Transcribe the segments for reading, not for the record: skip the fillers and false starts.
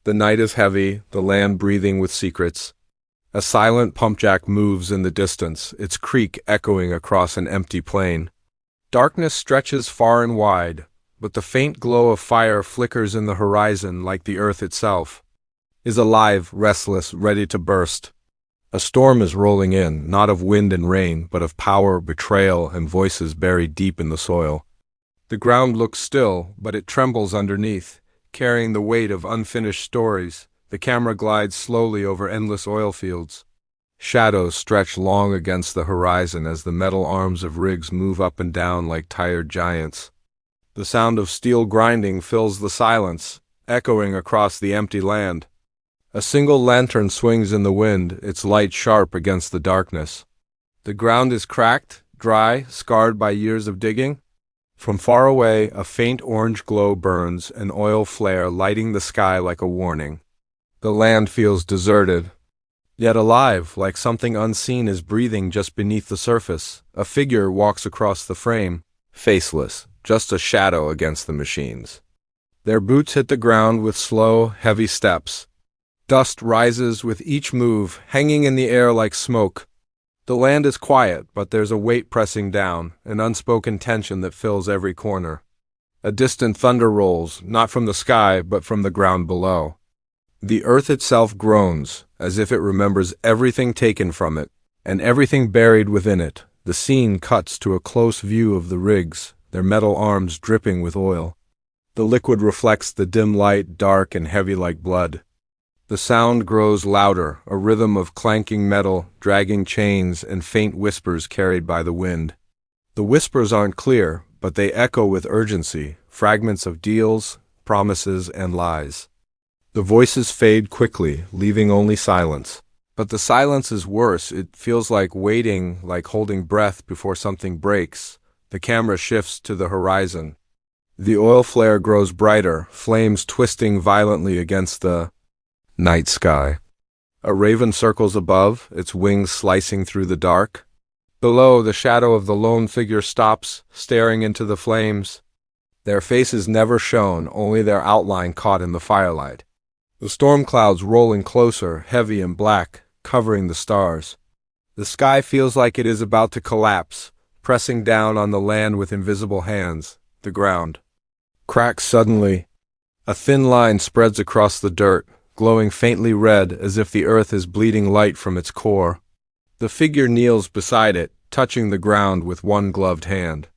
The night is heavy, the land breathing with secrets. A silent pumpjack moves in the distance, its creak echoing across an empty plain. Darkness stretches far and wide, but the faint glow of fire flickers in the horizon like the earth itself is alive, restless, ready to burst. A storm is rolling in, not of wind and rain, but of power, betrayal, and voices buried deep in the soil. The ground looks still, but it trembles underneath, carrying the weight of unfinished stories. The camera glides slowly over endless oil fields. Shadows stretch long against the horizon as the metal arms of rigs move up and down like tired giants. The sound of steel grinding fills the silence, echoing across the empty land. A single lantern swings in the wind, its light sharp against the darkness. The ground is cracked, dry, scarred by years of digging. From far away, a faint orange glow burns, an oil flare lighting the sky like a warning. The land feels deserted, yet alive, like something unseen is breathing just beneath the surface. A figure walks across the frame, faceless, just a shadow against the machines. Their boots hit the ground with slow, heavy steps. Dust rises with each move, hanging in the air like smoke. The land is quiet, but there's a weight pressing down, an unspoken tension that fills every corner. A distant thunder rolls, not from the sky, but from the ground below. The earth itself groans, as if it remembers everything taken from it, and everything buried within it. The scene cuts to a close view of the rigs, their metal arms dripping with oil. The liquid reflects the dim light, dark and heavy like blood. The sound grows louder, a rhythm of clanking metal, dragging chains, and faint whispers carried by the wind. The whispers aren't clear, but they echo with urgency, fragments of deals, promises, and lies. The voices fade quickly, leaving only silence. But the silence is worse. It feels like waiting, like holding breath before something breaks. The camera shifts to the horizon. The oil flare grows brighter, flames twisting violently against the night sky. A raven circles above, its wings slicing through the dark. Below, the shadow of the lone figure stops, staring into the flames. Their faces never shown, only their outline caught in the firelight. The storm clouds rolling closer, heavy and black, covering the stars. The sky feels like it is about to collapse, pressing down on the land with invisible hands. The ground cracks suddenly. A thin line spreads across the dirt, glowing faintly red as if the earth is bleeding light from its core. The figure kneels beside it, touching the ground with one gloved hand.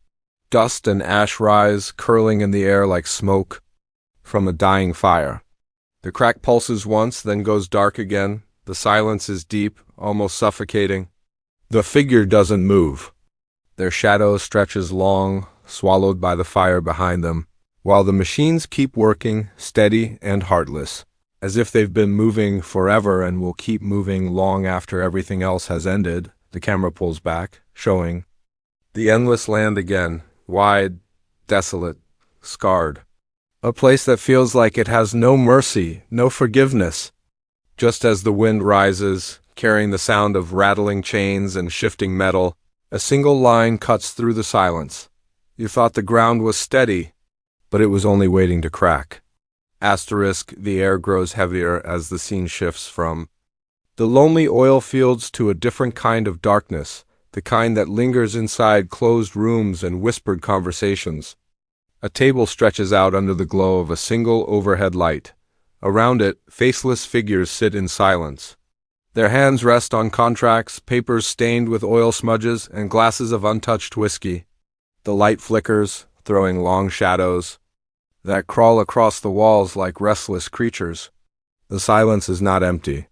Dust and ash rise, curling in the air like smoke from a dying fire. The crack pulses once, then goes dark again. The silence is deep, almost suffocating. The figure doesn't move. Their shadow stretches long, swallowed by the fire behind them, while the machines keep working, steady and heartless, as if they've been moving forever and will keep moving long after everything else has ended. The camera pulls back, showing the endless land again, wide, desolate, scarred. A place that feels like it has no mercy, no forgiveness. Just as the wind rises, carrying the sound of rattling chains and shifting metal, a single line cuts through the silence. You thought the ground was steady, but it was only waiting to crack. Asterisk, the air grows heavier as the scene shifts from the lonely oil fields to a different kind of darkness, the kind that lingers inside closed rooms and whispered conversations. A table stretches out under the glow of a single overhead light. Around it, faceless figures sit in silence. Their hands rest on contracts, papers stained with oil smudges, and glasses of untouched whiskey. The light flickers, throwing long shadows that crawl across the walls like restless creatures. The silence is not empty.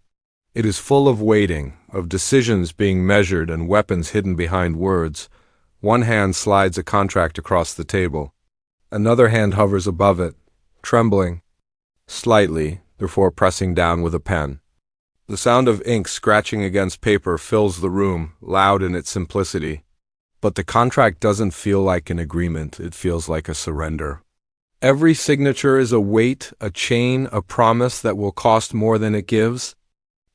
It is full of waiting, of decisions being measured and weapons hidden behind words. One hand slides a contract across the table. Another hand hovers above it, trembling slightly before pressing down with a pen. The sound of ink scratching against paper fills the room, loud in its simplicity. But the contract doesn't feel like an agreement, it feels like a surrender. Every signature is a weight, a chain, a promise that will cost more than it gives.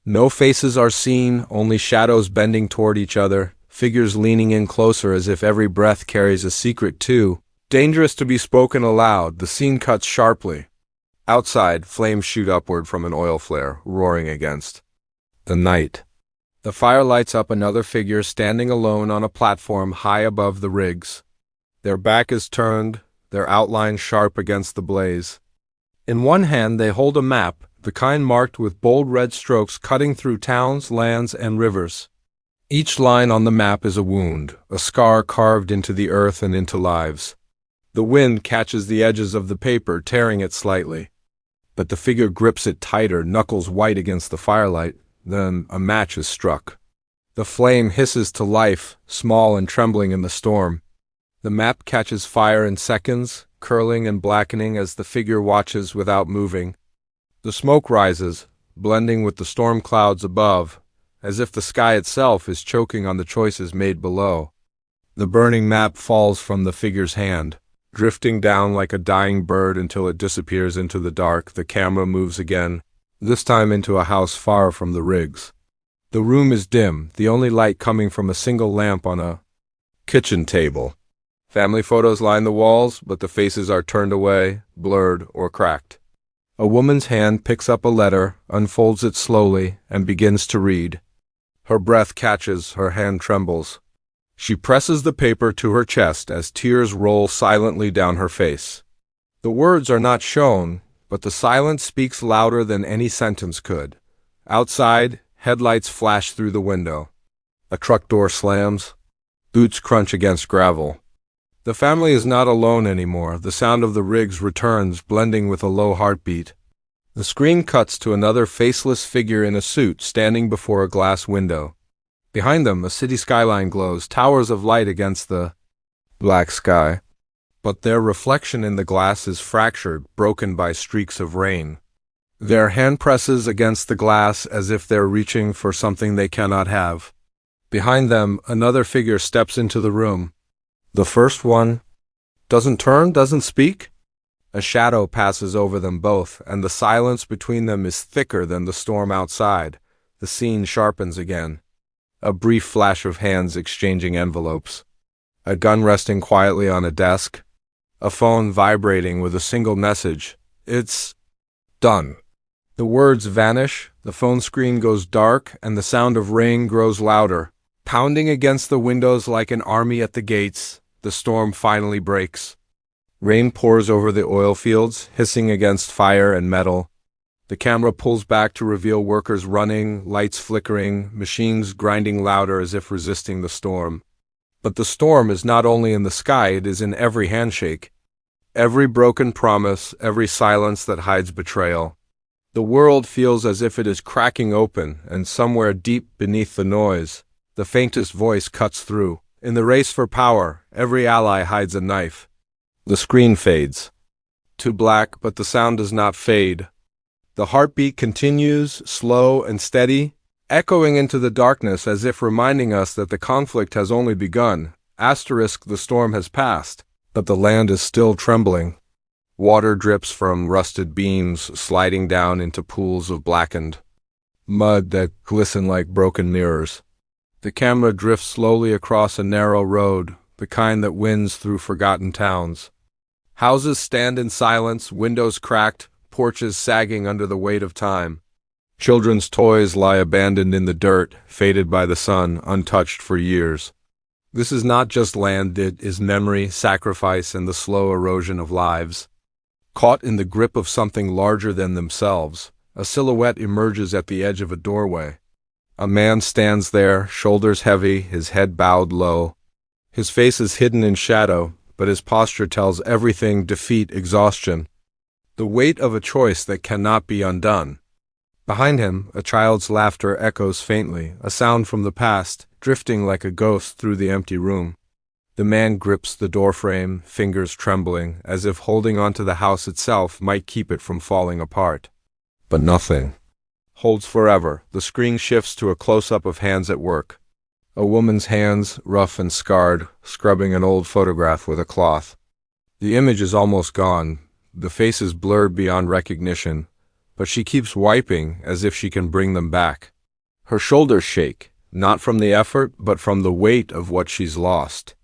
No faces are seen, only shadows bending toward each other, figures leaning in closer as if every breath carries a secret too dangerous to be spoken aloud. The scene cuts sharply. Outside, flames shoot upward from an oil flare, roaring against the night. The fire lights up another figure standing alone on a platform high above the rigs. Their back is turned, their outline sharp against the blaze. In one hand they hold a map, the kind marked with bold red strokes cutting through towns, lands, and rivers. Each line on the map is a wound, a scar carved into the earth and into lives. The wind catches the edges of the paper, tearing it slightly. But the figure grips it tighter, knuckles white against the firelight. Then a match is struck. The flame hisses to life, small and trembling in the storm. The map catches fire in seconds, curling and blackening as the figure watches without moving. The smoke rises, blending with the storm clouds above, as if the sky itself is choking on the choices made below. The burning map falls from the figure's hand, drifting down like a dying bird until it disappears into the dark. The camera moves again, this time into a house far from the rigs. The room is dim, the only light coming from a single lamp on a kitchen table. Family photos line the walls, but the faces are turned away, blurred, or cracked. A woman's hand picks up a letter, unfolds it slowly, and begins to read. Her breath catches, her hand trembles. She presses the paper to her chest as tears roll silently down her face. The words are not shown, but the silence speaks louder than any sentence could. Outside, headlights flash through the window. A truck door slams. Boots crunch against gravel. The family is not alone anymore. The sound of the rigs returns, blending with a low heartbeat. The screen cuts to another faceless figure in a suit standing before a glass window. Behind them, a city skyline glows, towers of light against the black sky. But their reflection in the glass is fractured, broken by streaks of rain. Their hand presses against the glass as if they're reaching for something they cannot have. Behind them, another figure steps into the room. The first one doesn't turn, doesn't speak. A shadow passes over them both, and the silence between them is thicker than the storm outside. The scene sharpens again. A brief flash of hands exchanging envelopes. A gun resting quietly on a desk. A phone vibrating with a single message. It's done. The words vanish, the phone screen goes dark, and the sound of rain grows louder. Pounding against the windows like an army at the gates, the storm finally breaks. Rain pours over the oil fields, hissing against fire and metal. The camera pulls back to reveal workers running, lights flickering, machines grinding louder as if resisting the storm. But the storm is not only in the sky, it is in every handshake. Every broken promise, every silence that hides betrayal. The world feels as if it is cracking open, and somewhere deep beneath the noise, the faintest voice cuts through. In the race for power, every ally hides a knife. The screen fades to black, but the sound does not fade. The heartbeat continues, slow and steady, echoing into the darkness as if reminding us that the conflict has only begun. Asterisk, the storm has passed, but the land is still trembling. Water drips from rusted beams, sliding down into pools of blackened mud that glisten like broken mirrors. The camera drifts slowly across a narrow road, the kind that winds through forgotten towns. Houses stand in silence, windows cracked, porches sagging under the weight of time. Children's toys lie abandoned in the dirt, faded by the sun, untouched for years. This is not just land, it is memory, sacrifice, and the slow erosion of lives. Caught in the grip of something larger than themselves, a silhouette emerges at the edge of a doorway. A man stands there, shoulders heavy, his head bowed low. His face is hidden in shadow, but his posture tells everything: defeat, exhaustion. The weight of a choice that cannot be undone. Behind him, a child's laughter echoes faintly, a sound from the past, drifting like a ghost through the empty room. The man grips the doorframe, fingers trembling, as if holding onto the house itself might keep it from falling apart. But nothing holds forever. The screen shifts to a close-up of hands at work. A woman's hands, rough and scarred, scrubbing an old photograph with a cloth. The image is almost gone, the face is blurred beyond recognition, but she keeps wiping as if she can bring them back. Her shoulders shake, not from the effort, but from the weight of what she's lost.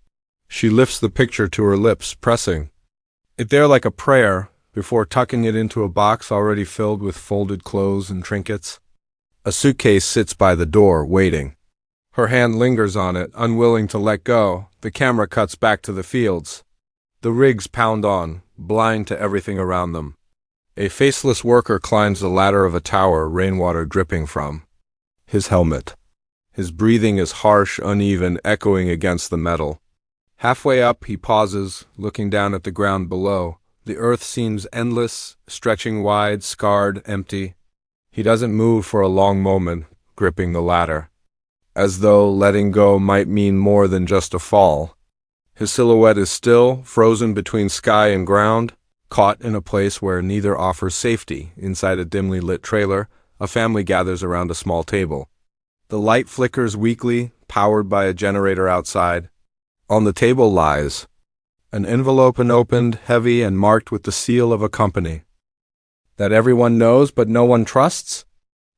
She lifts the picture to her lips, pressing it there like a prayer, before tucking it into a box already filled with folded clothes and trinkets. A suitcase sits by the door, waiting. Her hand lingers on it, unwilling to let go. The camera cuts back to the fields. The rigs pound on, blind to everything around them. A faceless worker climbs the ladder of a tower, rainwater dripping from his helmet. His breathing is harsh, uneven, echoing against the metal. Halfway up, he pauses, looking down at the ground below. The earth seems endless, stretching wide, scarred, empty. He doesn't move for a long moment, gripping the ladder, as though letting go might mean more than just a fall. His silhouette is still, frozen between sky and ground, caught in a place where neither offers safety. Inside a dimly lit trailer, a family gathers around a small table. The light flickers weakly, powered by a generator outside. On the table lies an envelope unopened, heavy and marked with the seal of a company that everyone knows but no one trusts.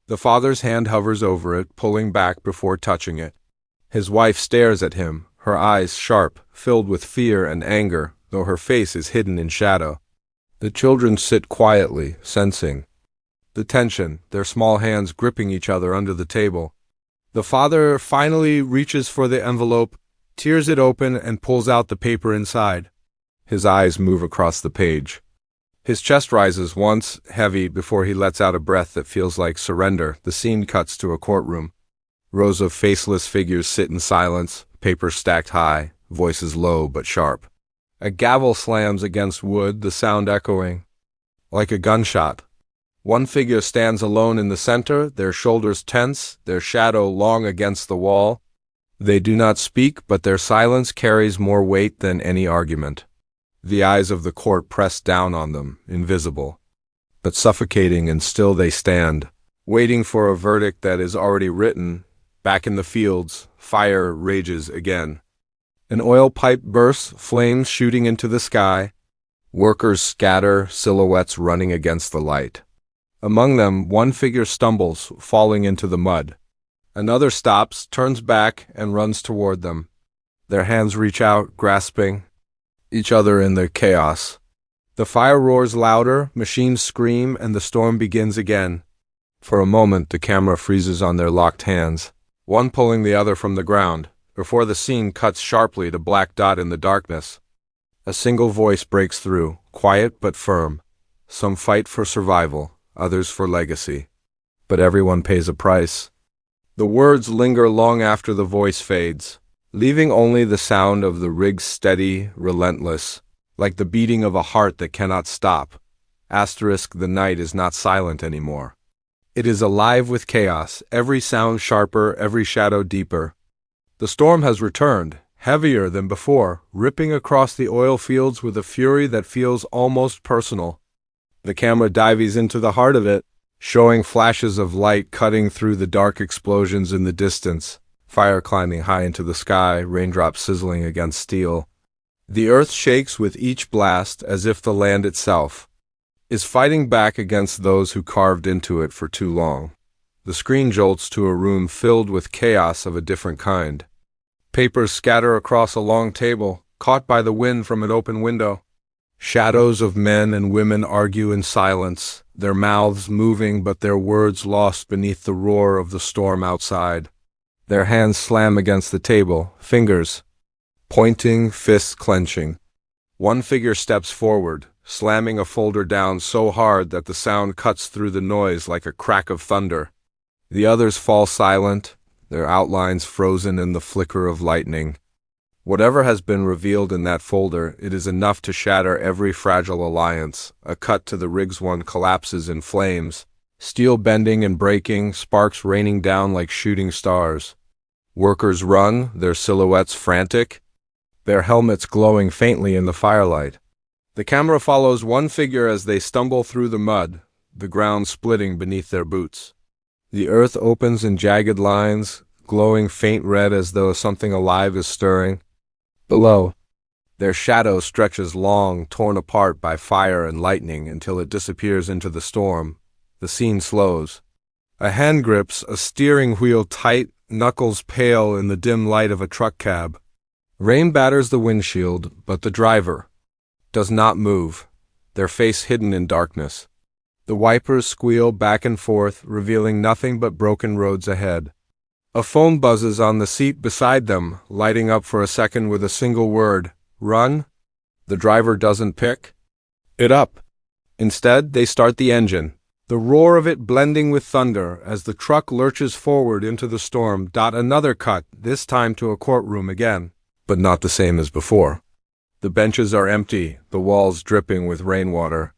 The father's hand hovers over it, pulling back before touching it. His wife stares at him, her eyes sharp, filled with fear and anger, though her face is hidden in shadow. The children sit quietly, sensing the tension, their small hands gripping each other under the table. The father finally reaches for the envelope, tears it open, and pulls out the paper inside. His eyes move across the page. His chest rises once, heavy, before he lets out a breath that feels like surrender. The scene cuts to a courtroom. Rows of faceless figures sit in silence, papers stacked high, voices low but sharp. A gavel slams against wood, the sound echoing like a gunshot. One figure stands alone in the center, their shoulders tense, their shadow long against the wall. They do not speak, but their silence carries more weight than any argument. The eyes of the court press down on them, invisible, but suffocating, and still they stand, waiting for a verdict that is already written. Back in the fields, fire rages again. An oil pipe bursts, flames shooting into the sky. Workers scatter, silhouettes running against the light. Among them, one figure stumbles, falling into the mud. Another stops, turns back, and runs toward them. Their hands reach out, grasping each other in the chaos. The fire roars louder, machines scream, and the storm begins again. For a moment, the camera freezes on their locked hands, one pulling the other from the ground, before the scene cuts sharply to black dot in the darkness. A single voice breaks through, quiet but firm. Some fight for survival, others for legacy. But everyone pays a price. The words linger long after the voice fades, leaving only the sound of the rig's steady, relentless, like the beating of a heart that cannot stop. The night is not silent anymore. It is alive with chaos, every sound sharper, every shadow deeper. The storm has returned, heavier than before, ripping across the oil fields with a fury that feels almost personal. The camera dives into the heart of it, showing flashes of light cutting through the dark explosions in the distance. Fire climbing high into the sky, raindrops sizzling against steel. The earth shakes with each blast as if the land itself is fighting back against those who carved into it for too long. The screen jolts to a room filled with chaos of a different kind. Papers scatter across a long table, caught by the wind from an open window. Shadows of men and women argue in silence, their mouths moving but their words lost beneath the roar of the storm outside. Their hands slam against the table, fingers pointing, fists clenching. One figure steps forward, slamming a folder down so hard that the sound cuts through the noise like a crack of thunder. The others fall silent, their outlines frozen in the flicker of lightning. Whatever has been revealed in that folder, it is enough to shatter every fragile alliance. A cut to the rig's one collapses in flames, steel bending and breaking, sparks raining down like shooting stars. Workers run, their silhouettes frantic, their helmets glowing faintly in the firelight. The camera follows one figure as they stumble through the mud, the ground splitting beneath their boots. The earth opens in jagged lines, glowing faint red as though something alive is stirring. Below, their shadow stretches long, torn apart by fire and lightning until it disappears into the storm. The scene slows. A hand grips a steering wheel tight, knuckles pale in the dim light of a truck cab. Rain batters the windshield, but the driver does not move. their face hidden in darkness. The wipers squeal back and forth, revealing nothing but broken roads ahead. A phone buzzes on the seat beside them, lighting up for a second with a single word, "Run." The driver doesn't pick it up. Instead, they start the engine, the roar of it blending with thunder as the truck lurches forward into the storm. Another cut, this time to a courtroom again, but not the same as before. The benches are empty, the walls dripping with rainwater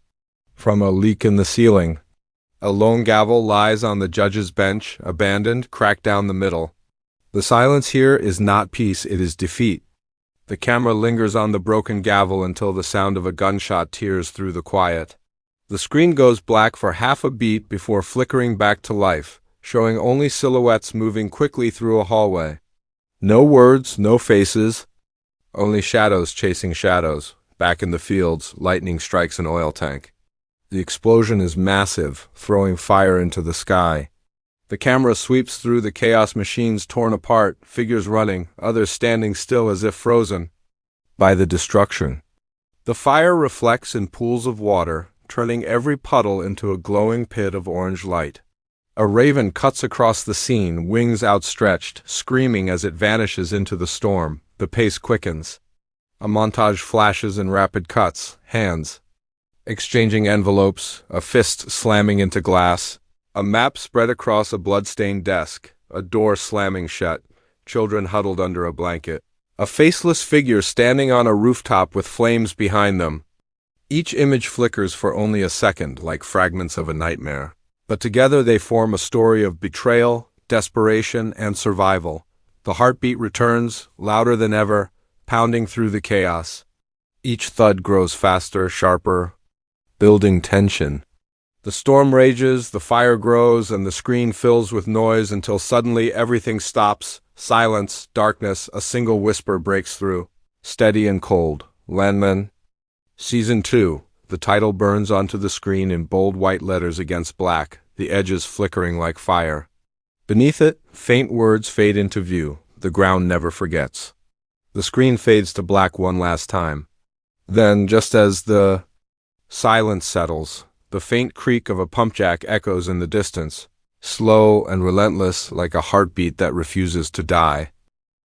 from a leak in the ceiling. A lone gavel lies on the judge's bench, abandoned, cracked down the middle. The silence here is not peace, it is defeat. The camera lingers on the broken gavel until the sound of a gunshot tears through the quiet. The screen goes black for half a beat before flickering back to life, showing only silhouettes moving quickly through a hallway. No words, no faces, only shadows chasing shadows. Back in the fields, lightning strikes an oil tank. The explosion is massive, throwing fire into the sky. The camera sweeps through the chaos, machines torn apart, figures running, others standing still as if frozen by the destruction. The fire reflects in pools of water, turning every puddle into a glowing pit of orange light. A raven cuts across the scene, wings outstretched, screaming as it vanishes into the storm. The pace quickens. A montage flashes in rapid cuts, hands exchanging envelopes, a fist slamming into glass, a map spread across a blood-stained desk, a door slamming shut, children huddled under a blanket, a faceless figure standing on a rooftop with flames behind them. Each image flickers for only a second, like fragments of a nightmare, but together they form a story of betrayal, desperation, and survival. The heartbeat returns, louder than ever, pounding through the chaos. Each thud grows faster, sharper, building tension. The storm rages, the fire grows, and the screen fills with noise until suddenly everything stops. Silence, darkness, a single whisper breaks through. Steady and cold. Landman. Season 2. The title burns onto the screen in bold white letters against black, the edges flickering like fire. Beneath it, faint words fade into view. The ground never forgets. The screen fades to black one last time. Then, just as the silence settles, the faint creak of a pump jack echoes in the distance, slow and relentless like a heartbeat that refuses to die.